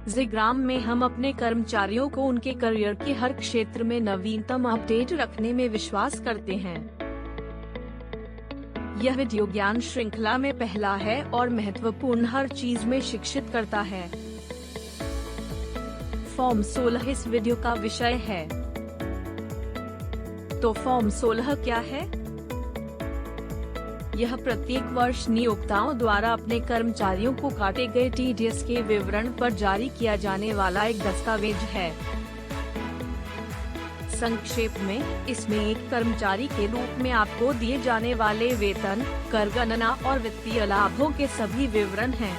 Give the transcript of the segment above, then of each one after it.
ज़िग्राम में हम अपने कर्मचारियों को उनके करियर के हर क्षेत्र में नवीनतम अपडेट रखने में विश्वास करते हैं। यह वीडियो ज्ञान श्रृंखला में पहला है और महत्वपूर्ण हर चीज में शिक्षित करता है। फॉर्म 16 इस वीडियो का विषय है। तो फॉर्म 16 क्या है? यह प्रत्येक वर्ष नियोक्ताओं द्वारा अपने कर्मचारियों को काटे गए टीडीएस के विवरण पर जारी किया जाने वाला एक दस्तावेज है। संक्षेप में, इसमें एक कर्मचारी के रूप में आपको दिए जाने वाले वेतन, कर गणना और वित्तीय लाभों के सभी विवरण हैं।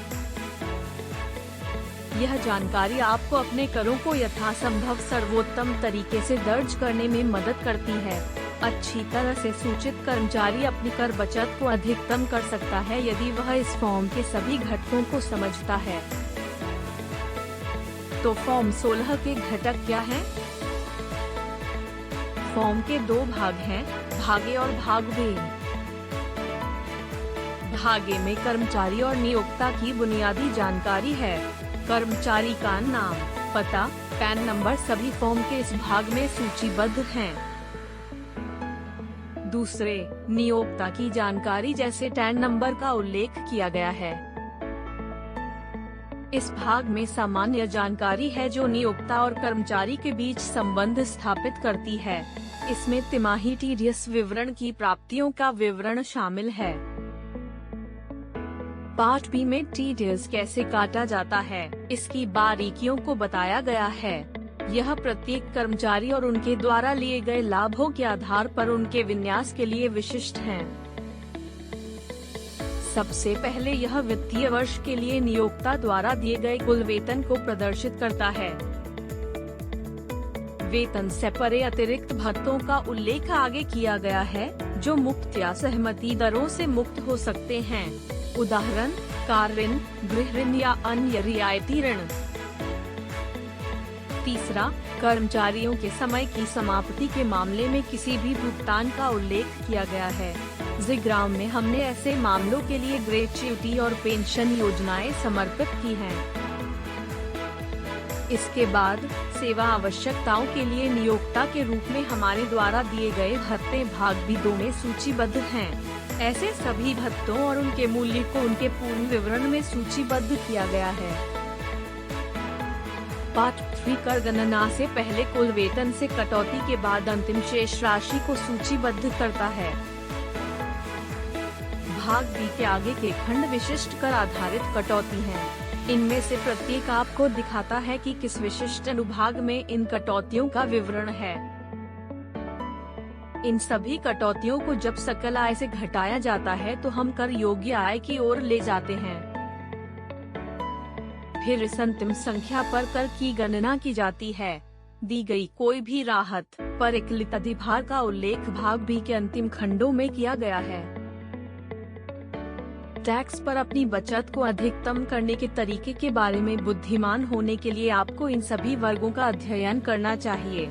यह जानकारी आपको अपने करों को यथासंभव सर्वोत्तम तरीके से दर्ज करने में मदद करती है। अच्छी तरह से सूचित कर्मचारी अपनी कर बचत को अधिकतम कर सकता है यदि वह इस फॉर्म के सभी घटकों को समझता है। तो फॉर्म 16 के घटक क्या हैं? फॉर्म के दो भाग हैं, भाग ए और भाग बी। भाग ए में कर्मचारी और नियोक्ता की बुनियादी जानकारी है। कर्मचारी का नाम, पता, पैन नंबर सभी फॉर्म के इस भाग में सूचीबद्ध हैं। दूसरे, नियोक्ता की जानकारी जैसे टैन नंबर का उल्लेख किया गया है। इस भाग में सामान्य जानकारी है जो नियोक्ता और कर्मचारी के बीच संबंध स्थापित करती है। इसमें तिमाही टीडीएस विवरण की प्राप्तियों का विवरण शामिल है। पार्ट बी में टीडीएस कैसे काटा जाता है, इसकी बारीकियों को बताया गया है। यह प्रत्येक कर्मचारी और उनके द्वारा लिए गए लाभों के आधार पर उनके विन्यास के लिए विशिष्ट हैं। सबसे पहले यह वित्तीय वर्ष के लिए नियोक्ता द्वारा दिए गए कुल वेतन को प्रदर्शित करता है। वेतन से परे अतिरिक्त भत्तों का उल्लेख आगे किया गया है, जो मुक्त या सहमति दरों से मुक्त हो सकते हैं। उदाहरण, कार ऋण, गृह ऋण या अन्य रियायती ऋण। तीसरा, कर्मचारियों के समय की समाप्ति के मामले में किसी भी भुगतान का उल्लेख किया गया है। ज़िग्राम में हमने ऐसे मामलों के लिए ग्रेच्युटी और पेंशन योजनाएं समर्पित की हैं। इसके बाद, सेवा आवश्यकताओं के लिए नियोक्ता के रूप में हमारे द्वारा दिए गए भत्ते भाग बी 2 में सूचीबद्ध हैं। ऐसे सभी भत्तों और उनके मूल्य को उनके पूर्ण विवरण में सूचीबद्ध किया गया है। पार्ट 3 कर गणना से पहले कुल वेतन से कटौती के बाद अंतिम शेष राशि को सूचीबद्ध करता है। भाग बी के आगे के खंड विशिष्ट कर आधारित कटौती हैं। इनमें से प्रत्येक आपको दिखाता है कि किस विशिष्ट अनुभाग में इन कटौतियों का विवरण है। इन सभी कटौतियों को जब सकल आय से घटाया जाता है तो हम कर योग्य आय की ओर ले जाते हैं। फिर इस अंतिम संख्या पर कर की गणना की जाती है। दी गई कोई भी राहत, परिकलित अधिभार का उल्लेख भाग बी के अंतिम खंडों में किया गया है। टैक्स पर अपनी बचत को अधिकतम करने के तरीके के बारे में बुद्धिमान होने के लिए आपको इन सभी वर्गों का अध्ययन करना चाहिए।